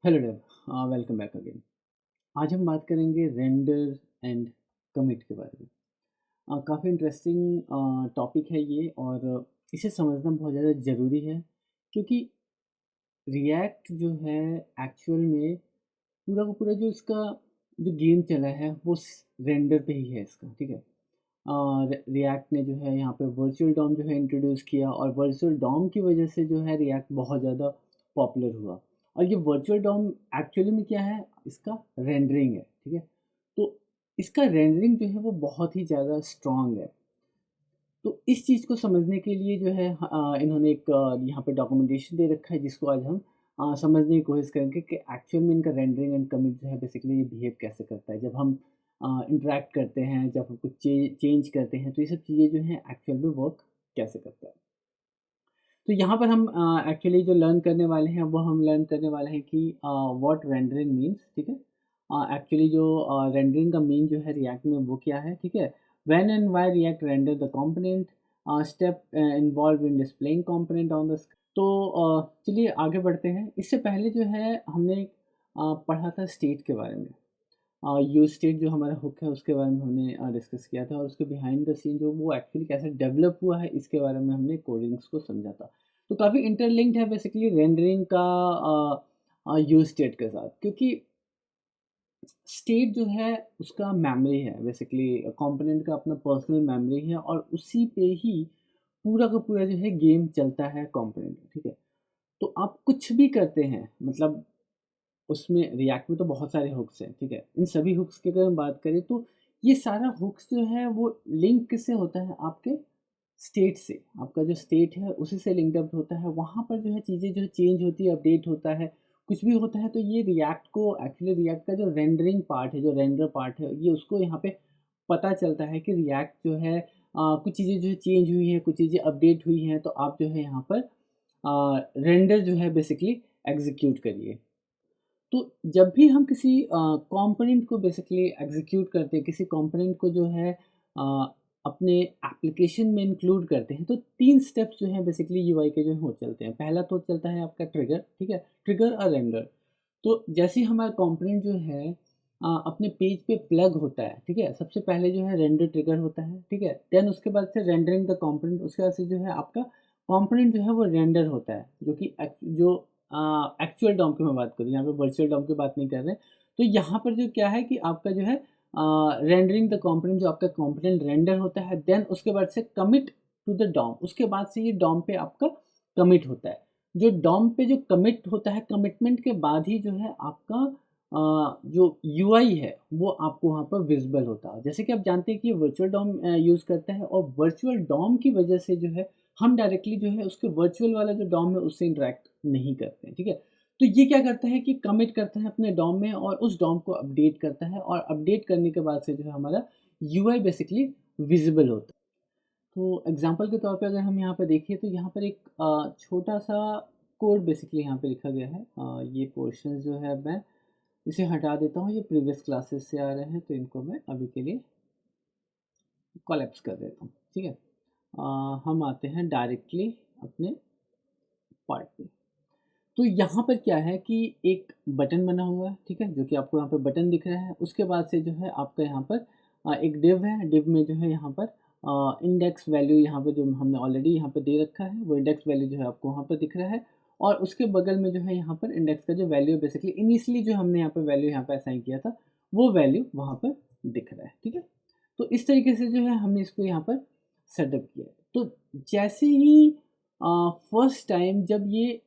Hello dev, welcome back again. आज हम बात करेंगे रेंडर एंड कमिट के बारे में। काफ़ी इंटरेस्टिंग टॉपिक है ये और इसे समझना बहुत ज़्यादा ज़रूरी है क्योंकि रिएक्ट जो है एक्चुअल में पूरा का पूरा जो इसका जो गेम चला है वो रेंडर पे ही है इसका, ठीक है। रिएक्ट ने जो है यहाँ पे वर्चुअल डॉम जो है इंट्रोड्यूस किया और वर्चुअल डॉम की वजह से जो है रिएक्ट बहुत ज़्यादा पॉपुलर हुआ। और ये वर्चुअल डॉम एक्चुअली में क्या है, इसका रेंडरिंग है, ठीक है। तो इसका रेंडरिंग जो है वो बहुत ही ज़्यादा स्ट्रॉन्ग है। तो इस चीज़ को समझने के लिए जो है इन्होंने एक यहाँ पे डॉक्यूमेंटेशन दे रखा है जिसको आज हम समझने की कोशिश करेंगे कि एक्चुअल में इनका रेंडरिंग एंड कमिट जो है बेसिकली ये बिहेव कैसे करता है जब हम इंटरेक्ट करते हैं, जब हम कुछ चेंज करते हैं, तो ये सब चीज़ें जो हैं एक्चुअल में वर्क कैसे करता है। तो यहाँ पर हम एक्चुअली जो लर्न करने वाले हैं वो हम लर्न करने वाले हैं कि व्हाट रेंडरिंग मीन्स, ठीक है। एक्चुअली जो रेंडरिंग का मीन जो है रिएक्ट में वो क्या है, ठीक है। When and why react render the component, step involve in displaying component on the. तो चलिए आगे बढ़ते हैं। इससे पहले जो है हमने पढ़ा था स्टेट के बारे में। यूज स्टेट जो हमारा हुक है उसके बारे में हमने डिस्कस किया था और उसके बिहाइंड द सीन जो वो एक्चुअली कैसे डेवलप हुआ है इसके बारे में हमने कोडिंग्स को समझा था। तो काफ़ी इंटरलिंक्ड है बेसिकली रेंडरिंग का यूज स्टेट के साथ, क्योंकि स्टेट जो है उसका मेमोरी है, बेसिकली कंपोनेंट का अपना पर्सनल मेमोरी है और उसी पे ही पूरा का पूरा जो है गेम चलता है कंपोनेंट, ठीक है। तो आप कुछ भी करते हैं, मतलब उसमें रिएक्ट में तो बहुत सारे हुक्स हैं, ठीक है। इन सभी हुक्स की अगर हम बात करें तो ये सारा हुक्स जो है वो लिंक किससे होता है, आपके स्टेट से। आपका जो स्टेट है उसी से लिंक्ड अप होता है। वहाँ पर जो है चीज़ें जो है चेंज होती है, अपडेट होता है, कुछ भी होता है। तो ये रिएक्ट को एक्चुअली रिएक्ट का जो रेंडरिंग पार्ट है, जो रेंडर पार्ट है, ये उसको यहाँ पे पता चलता है कि रिएक्ट जो है कुछ चीज़ें जो है चेंज हुई हैं, कुछ चीज़ें अपडेट हुई हैं, तो आप जो है यहाँ पर रेंडर जो है बेसिकली एग्जीक्यूट करिए। तो जब भी हम किसी कंपोनेंट को बेसिकली एग्जीक्यूट करते हैं, किसी कंपोनेंट को जो है अपने एप्लीकेशन में इंक्लूड करते हैं, तो 3 स्टेप्स जो हैं बेसिकली यूआई के जो हैं वो चलते हैं। पहला तो चलता है आपका ट्रिगर, ठीक है? ट्रिगर और रेंडर। तो जैसे ही हमारा कंपोनेंट जो है अपने पेज पे प्लग होता है, ठीक है? सबसे पहले जो है रेंडर ट्रिगर होता है, ठीक है? देन उसके बाद से रेंडरिंग द कंपोनेंट, उसके बाद से जो है आपका कंपोनेंट जो है वो रेंडर होता है, जो कि जो एक्चुअल डॉम की मैं बात करूँ, यहाँ पे वर्चुअल डॉम की बात नहीं कर रहे। तो यहाँ पर जो क्या है कि आपका जो है रेंडरिंग द कंपोनेंट, जो आपका कंपोनेंट रेंडर होता है, देन उसके बाद से कमिट टू द डॉम, उसके बाद से ये डॉम पे आपका कमिट होता है। जो डॉम पे जो कमिट होता है, कमिटमेंट के बाद ही जो है आपका जो यूआई है वो आपको वहाँ पर विजिबल होता है। जैसे कि आप जानते हैं कि ये वर्चुअल डॉम यूज़ करता है और वर्चुअल डॉम की वजह से जो है हम डायरेक्टली जो है उसके वर्चुअल वाला जो डॉम है उससे इंटरेक्ट नहीं करते हैं, ठीक है। तो ये क्या करता है कि कमिट करता है अपने डॉम में और उस डॉम को अपडेट करता है और अपडेट करने के बाद से जो है हमारा यूआई बेसिकली विजिबल होता है। तो एग्जांपल के तौर पे अगर हम यहाँ पे देखें तो यहाँ पर एक छोटा सा कोड बेसिकली यहाँ पे लिखा गया है। ये पोर्शन जो है मैं इसे हटा देता हूँ, ये प्रीवियस क्लासेस से आ रहे हैं तो इनको मैं अभी के लिए कोलैप्स कर देता हूँ, ठीक है। हम आते हैं डायरेक्टली अपने पार्ट पे। तो यहाँ पर क्या है कि एक बटन बना हुआ है, ठीक है, जो कि आपको यहाँ पे बटन दिख रहा है। उसके बाद से जो है आपका यहाँ पर एक डिव है, डिव में जो है यहाँ पर इंडेक्स वैल्यू यहाँ पे जो हमने ऑलरेडी यहाँ पे दे रखा है वो इंडेक्स वैल्यू जो है आपको वहाँ पर दिख रहा है। और उसके बगल में जो है यहाँ पर इंडेक्स का जो वैल्यू बेसिकली इनिशियली जो हमने यहाँ पे वैल्यू यहाँ पे असाइन किया था वो वैल्यू वहाँ पर दिख रहा है, ठीक है। तो इस तरीके से जो है हमने इसको यहाँ पर सेटअप किया है। तो जैसे ही फर्स्ट टाइम जब ये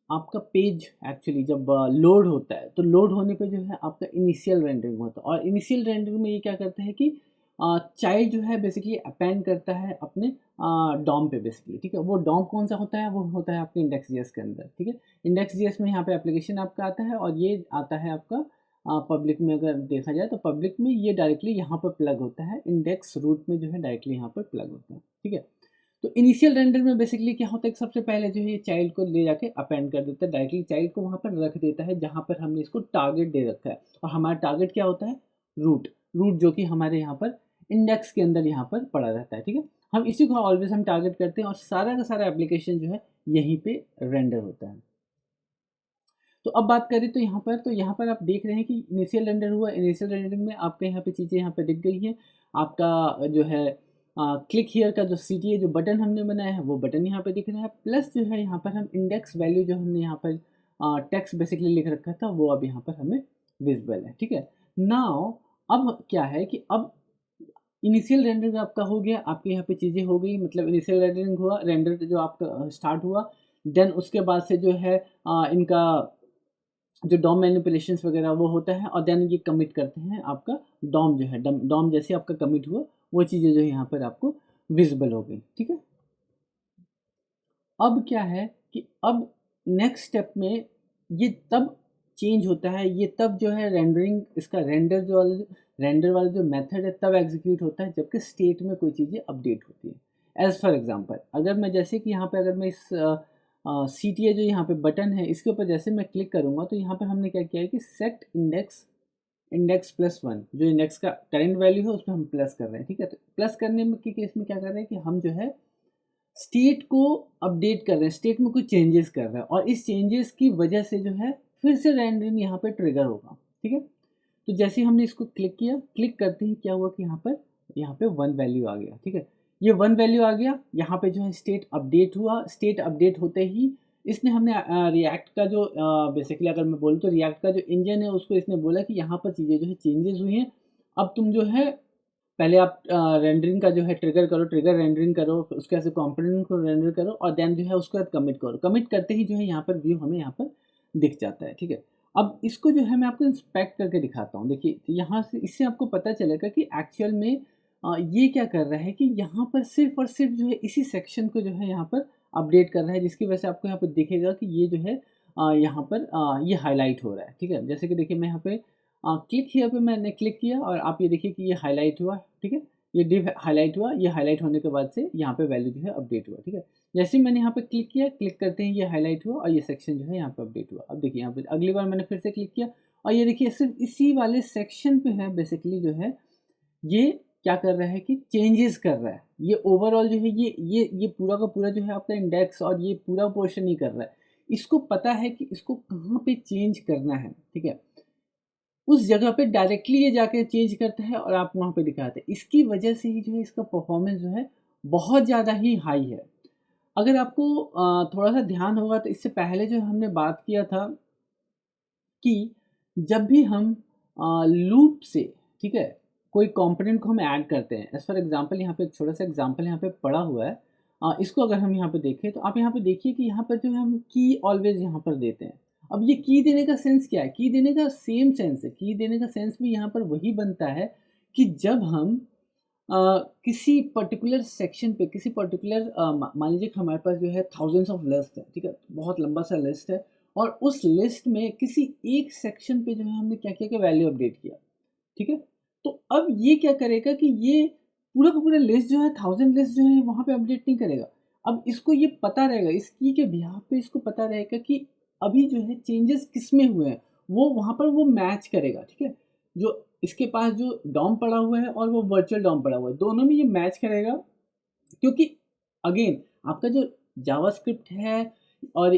आपका पेज एक्चुअली जब लोड होता है तो लोड होने पे जो है आपका इनिशियल रेंडरिंग होता है और इनिशियल रेंडरिंग में ये क्या करता है कि चाइल्ड जो है बेसिकली अपेंड करता है अपने डॉम पे बेसिकली, ठीक है। वो डॉम कौन सा होता है, वो होता है आपके इंडेक्स जीएस के अंदर, ठीक है। इंडेक्स जीएस में यहाँ पे एप्लीकेशन आपका आता है और ये आता है आपका पब्लिक में। अगर देखा जाए तो पब्लिक में ये डायरेक्टली यहाँ पर प्लग होता है, इंडेक्स रूट में जो है डायरेक्टली यहाँ पर प्लग होता है, ठीक है। तो इनिशियल रेंडर में बेसिकली क्या होता है कि सबसे पहले जो है ये चाइल्ड को ले जाके अपेंड कर देता है, डायरेक्टली चाइल्ड को वहाँ पर रख देता है जहाँ पर हमने इसको टारगेट दे रखा है। और हमारा टारगेट क्या होता है, रूट। रूट जो कि हमारे यहाँ पर इंडेक्स के अंदर यहाँ पर पड़ा रहता है, ठीक है। हम इसी को ऑलवेज हम टारगेट करते हैं और सारा का सारा एप्लीकेशन जो है यहीं पे रेंडर होता है। तो अब बात करें तो यहाँ पर आप देख रहे हैं कि इनिशियल रेंडर हुआ, इनिशियल रेंडरिंग में आपके यहाँ पे चीज़ें यहाँ पे दिख गई हैं। आपका जो है क्लिक हियर का जो CTA जो बटन हमने बनाया है वो बटन यहाँ पे दिख रहा है, प्लस जो है यहाँ पर हम इंडेक्स वैल्यू जो हमने यहाँ पर टेक्स्ट बेसिकली लिख रखा था वो अब यहाँ पर हमें विजिबल है, ठीक है। नाउ अब क्या है कि अब इनिशियल रेंडरिंग आपका हो गया, आपके यहाँ पे चीज़ें हो गई, मतलब इनिशियल रेंडरिंग हुआ, रेंडर जो आपका स्टार्ट हुआ, देन उसके बाद से जो है इनका जो डॉम मैनिपुलेशंस वगैरह वो होता है, और देन ये कमिट करते हैं आपका डॉम जो है, डॉम जैसे आपका कमिट हुआ वो चीज़ें जो है यहाँ पर आपको विजिबल हो गई, ठीक है। अब क्या है कि अब नेक्स्ट स्टेप में ये तब चेंज होता है, ये तब जो है रेंडरिंग इसका रेंडर वाला जो मेथड है तब एग्जीक्यूट होता है जबकि स्टेट में कोई चीज़ें अपडेट होती है। एज फॉर एग्जांपल अगर मैं जैसे कि यहाँ पे अगर मैं इस CTA जो यहाँ पे बटन है इसके ऊपर जैसे मैं क्लिक करूँगा तो यहाँ पर हमने क्या किया है कि सेट इंडेक्स +1 जो इंडेक्स का करंट वैल्यू है उस पर हम प्लस कर रहे हैं, ठीक है। तो प्लस करने में के केस में क्या कर रहे हैं कि हम जो है स्टेट को अपडेट कर रहे हैं, स्टेट में कुछ चेंजेस कर रहे हैं, और इस चेंजेस की वजह से जो है फिर से रेंडरिंग यहाँ पे ट्रिगर होगा, ठीक है। तो जैसे हमने इसको क्लिक किया, क्लिक करते ही क्या हुआ कि यहाँ पे 1 वैल्यू आ गया, ठीक है। ये 1 वैल्यू आ गया, यहाँ पे जो है स्टेट अपडेट हुआ, स्टेट अपडेट होते ही इसने हमने रिएक्ट का जो बेसिकली अगर मैं बोलूँ तो रिएक्ट का जो इंजन है उसको इसने बोला कि यहाँ पर चीज़ें जो है चेंजेस हुई हैं, अब तुम जो है पहले आप रेंडरिंग का जो है ट्रिगर रेंडरिंग करो, फिर उसके बाद से कंपोनेंट को रेंडर करो, और देन जो है उसके बाद कमिट करो। कमिट करते ही जो है यहाँ पर व्यू हमें यहाँ पर दिख जाता है, ठीक है। अब इसको जो है मैं आपको इंस्पेक्ट करके दिखाता हूँ। देखिए, तो यहाँ से इससे आपको पता चलेगा कि एक्चुअल में ये क्या कर रहा है कि यहाँ पर सिर्फ़ और सिर्फ़ जो है इसी सेक्शन को जो है यहाँ पर अपडेट कर रहा है, जिसकी वजह से आपको यहाँ पर दिखेगा कि ये जो है यहाँ पर ये हाइलाइट हो रहा है, ठीक है। जैसे कि देखिए मैं यहाँ पे क्लिक हियर पे मैंने क्लिक किया और आप ये देखिए कि ये हाइलाइट हुआ, ठीक है। ये डिव हाइलाइट हुआ, ये हाइलाइट होने के बाद से यहाँ पे वैल्यू जो है अपडेट हुआ, ठीक है। जैसे ही मैंने यहाँ पे क्लिक किया, क्लिक करते ही ये हाइलाइट हुआ और ये सेक्शन जो है यहाँ पे अपडेट हुआ। अब देखिए यहाँ पे अगली बार मैंने फिर से क्लिक किया और ये देखिए सिर्फ इसी वाले सेक्शन पे है बेसिकली जो है ये क्या कर रहा है कि चेंजेस कर रहा है। ये ओवरऑल जो है ये पूरा का पूरा जो है आपका इंडेक्स और ये पूरा पोर्शन ही कर रहा है। इसको पता है कि इसको कहाँ पे चेंज करना है, ठीक है। उस जगह पे डायरेक्टली ये जाके चेंज करता है और आप वहाँ पे दिखाते हैं। इसकी वजह से ही जो है इसका परफॉर्मेंस जो है बहुत ज़्यादा ही हाई है। अगर आपको थोड़ा-सा ध्यान होगा तो इससे पहले जो हमने बात किया था कि जब भी हम लूप से, ठीक है, कोई कंपोनेंट को हम ऐड करते हैं, एज़ फॉर एग्ज़ाम्पल यहाँ पे एक छोटा-सा एग्ज़ाम्पल यहाँ पे पड़ा हुआ है। इसको अगर हम यहाँ पे देखें तो आप यहाँ पे देखिए कि यहाँ पर जो है हम की ऑलवेज़ यहाँ पर देते हैं। अब ये की देने का सेंस क्या है? की देने का सेम सेंस है, की देने का सेंस भी यहाँ पर वही बनता है कि जब हम अ, किसी पर्टिकुलर सेक्शन पे किसी पर्टिकुलर मान लीजिए कि हमारे पास जो है थाउजेंड्स ऑफ लिस्ट है, ठीक है, बहुत लंबा सा लिस्ट है और उस लिस्ट में किसी एक सेक्शन पे जो है हमने क्या किया कि वैल्यू अपडेट किया, ठीक है। तो अब ये क्या करेगा कि ये पूरा का पूरा लिस्ट जो है थाउजेंड लिस्ट जो है वहाँ पे अपडेट नहीं करेगा। अब इसको ये पता रहेगा, इस की के बिहाफ पे इसको पता रहेगा कि अभी जो है चेंजेस किस में हुए हैं, वो वहाँ पर वो मैच करेगा, ठीक है। जो इसके पास जो डॉम पड़ा हुआ है और वो वर्चुअल डॉम पड़ा हुआ है, दोनों में ये मैच करेगा क्योंकि अगेन आपका जो जावास्क्रिप्ट है और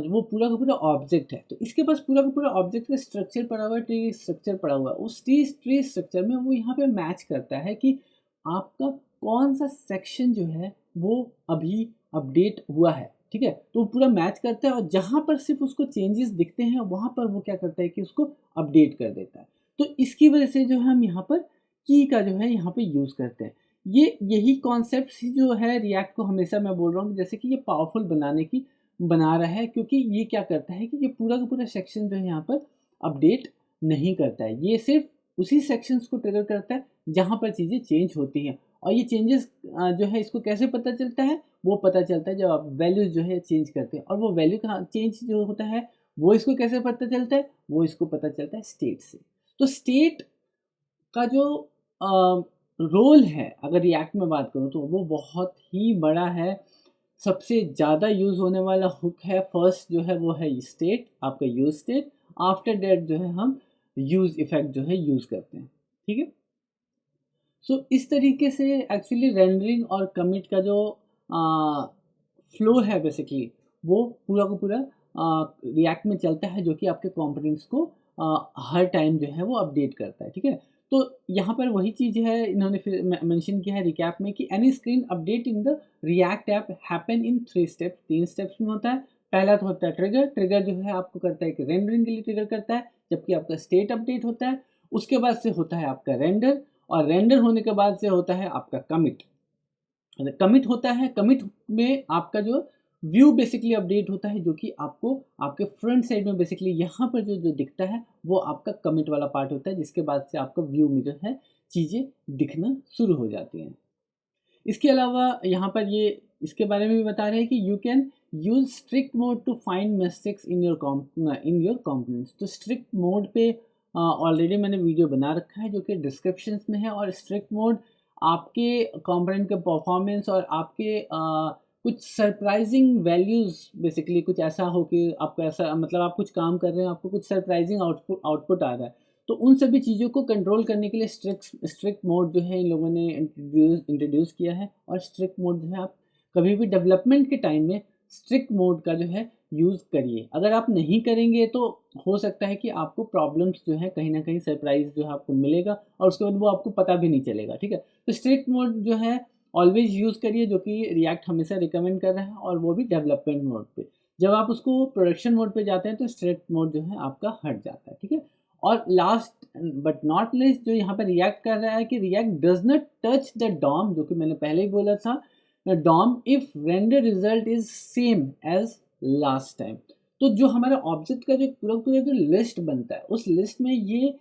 वो पूरा का पूरा ऑब्जेक्ट है, तो इसके पास पूरा का पूरा ऑब्जेक्ट का स्ट्रक्चर पड़ा हुआ है, ट्री स्ट्रक्चर पड़ा हुआ है। उस ट्री स्ट्रक्चर में वो यहाँ पे मैच करता है कि आपका कौन सा सेक्शन जो है वो अभी अपडेट हुआ है, ठीक है। तो वो पूरा मैच करता है और जहाँ पर सिर्फ उसको चेंजेस दिखते हैं वहाँ पर वो क्या करता है कि उसको अपडेट कर देता है। तो इसकी वजह से जो है हम यहाँ पर की का जो है यहाँ पे यूज़ करते हैं। ये यही कॉन्सेप्ट ही जो है रिएक्ट को हमेशा मैं बोल रहा हूँ जैसे कि ये पावरफुल बनाने की बना रहा है, क्योंकि ये क्या करता है कि ये पूरा का पूरा सेक्शन जो है यहाँ पर अपडेट नहीं करता है। ये सिर्फ उसी सेक्शंस को ट्रिगर करता है जहाँ पर चीज़ें चेंज होती हैं, और ये चेंजेस जो है इसको कैसे पता चलता है, वो पता चलता है जब आप वैल्यूज़ जो है चेंज करते हैं, और वो वैल्यू कहाँ चेंज जो होता है वो इसको कैसे पता चलता है, वो इसको पता चलता है स्टेट से। तो स्टेट का जो रोल है अगर रिएक्ट में बात करूँ तो वो बहुत ही बड़ा है। सबसे ज़्यादा यूज़ होने वाला हुक है, फर्स्ट जो है वो है स्टेट, आपका यूज़ स्टेट, आफ्टर दैट जो है हम यूज़ इफ़ेक्ट जो है यूज़ करते हैं, ठीक है। सो इस तरीके से एक्चुअली रेंडरिंग और कमिट का जो फ्लो है बेसिकली वो पूरा का पूरा रिएक्ट में चलता है जो कि आपके कंपोनेंट्स को हर टाइम जो है वो अपडेट करता है, ठीक है। तो यहाँ पर वही चीज़ है, इन्होंने फिर मेंशन किया है रिकैप में कि any screen update in the react app happen in 3 steps, 3 steps में होता है। पहला तो होता है ट्रिगर, ट्रिगर जो है आपको करता है कि रेंडरिंग के लिए ट्रिगर करता है, जबकि आपका स्टेट अपडेट होता है। उसके बाद से होता है आपका रेंडर, और रेंडर होने के बाद से होता है आपका कमिट। कमिट होता है, कमिट में आपका जो व्यू बेसिकली अपडेट होता है, जो कि आपको आपके फ्रंट साइड में बेसिकली यहाँ पर जो जो दिखता है वो आपका कमिट वाला पार्ट होता है, जिसके बाद से आपका व्यू में जो है चीज़ें दिखना शुरू हो जाती हैं। इसके अलावा यहाँ पर ये इसके बारे में भी बता रहे हैं कि you can use strict mode to find mistakes in your components. तो स्ट्रिक्ट मोड पे ऑलरेडी मैंने वीडियो बना रखा है जो कि डिस्क्रिप्शन में है। और स्ट्रिक्ट मोड आपके कंपोनेंट के परफॉर्मेंस और आपके कुछ सरप्राइजिंग वैल्यूज़, बेसिकली कुछ ऐसा हो कि आपको ऐसा मतलब आप कुछ काम कर रहे हैं, आपको कुछ सरप्राइजिंग आउटपुट आ रहा है, तो उन सभी चीज़ों को कंट्रोल करने के लिए स्ट्रिक्ट मोड जो है इन लोगों ने इंट्रोड्यूस किया है। और स्ट्रिक्ट मोड जो है आप कभी भी डेवलपमेंट के टाइम में स्ट्रिक्ट मोड का जो है यूज़ करिए। अगर आप नहीं करेंगे तो हो सकता है कि आपको प्रॉब्लम्स जो है कहीं ना कहीं सरप्राइज जो है आपको मिलेगा, और उसके बाद वो आपको पता भी नहीं चलेगा, ठीक है। तो स्ट्रिक्ट मोड जो है ऑलवेज यूज़ करिए, जो कि रिएक्ट हमेशा रिकमेंड कर रहा है, और वो भी डेवलपमेंट मोड पे। जब आप उसको प्रोडक्शन मोड पे जाते हैं तो स्ट्रिक्ट मोड जो है आपका हट जाता है, ठीक है। और लास्ट बट नॉट लिस्ट जो यहाँ पर रिएक्ट कर रहा है कि React does not touch the DOM, जो कि मैंने पहले ही बोला था, DOM if render result is same as last time. तो जो हमारा ऑब्जेक्ट का जो पूरा पूरा जो लिस्ट बनता है, उस लिस्ट में ये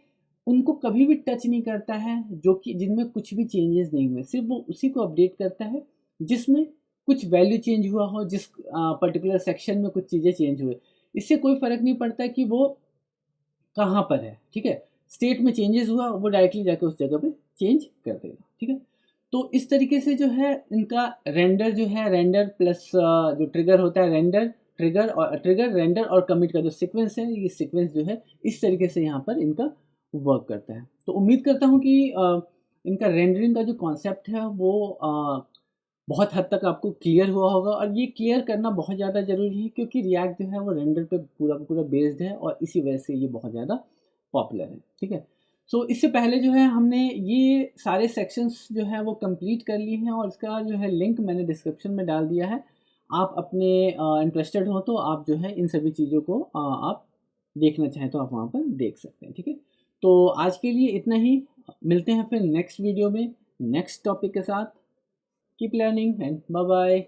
उनको कभी भी टच नहीं करता है जो कि जिनमें कुछ भी चेंजेस नहीं हुए, सिर्फ वो उसी को अपडेट करता है जिसमें कुछ वैल्यू चेंज हुआ हो, जिस पर्टिकुलर सेक्शन में कुछ चीज़ें चेंज हुए। इससे कोई फ़र्क नहीं पड़ता कि वो कहाँ पर है, ठीक है। स्टेट में चेंजेस हुआ, वो डायरेक्टली जाके उस जगह पे चेंज कर देगा, ठीक है। तो इस तरीके से जो है इनका रेंडर जो है, रेंडर प्लस जो ट्रिगर होता है, ट्रिगर रेंडर और कमिट का जो सीक्वेंस है, ये सीक्वेंस जो है इस तरीके से यहाँ पर इनका वर्क करता है। तो उम्मीद करता हूँ कि इनका रेंडरिंग का जो कॉन्सेप्ट है वो बहुत हद तक आपको क्लियर हुआ होगा। और ये क्लियर करना बहुत ज़्यादा ज़रूरी है, क्योंकि रिएक्ट जो है वो रेंडर पे पूरा का पूरा बेस्ड है, और इसी वजह से ये बहुत ज़्यादा पॉपुलर है, ठीक है। सो इससे पहले जो है हमने ये सारे सेक्शंस जो है वो कंप्लीट कर लिए हैं, और इसका जो है लिंक मैंने डिस्क्रिप्शन में डाल दिया है। आप अपने इंटरेस्टेड हो तो आप जो है इन सभी चीज़ों को आप देखना चाहें तो आप वहाँ पर देख सकते हैं, ठीक है। तो आज के लिए इतना ही, मिलते हैं फिर नेक्स्ट वीडियो में नेक्स्ट टॉपिक के साथ। Keep learning and bye bye.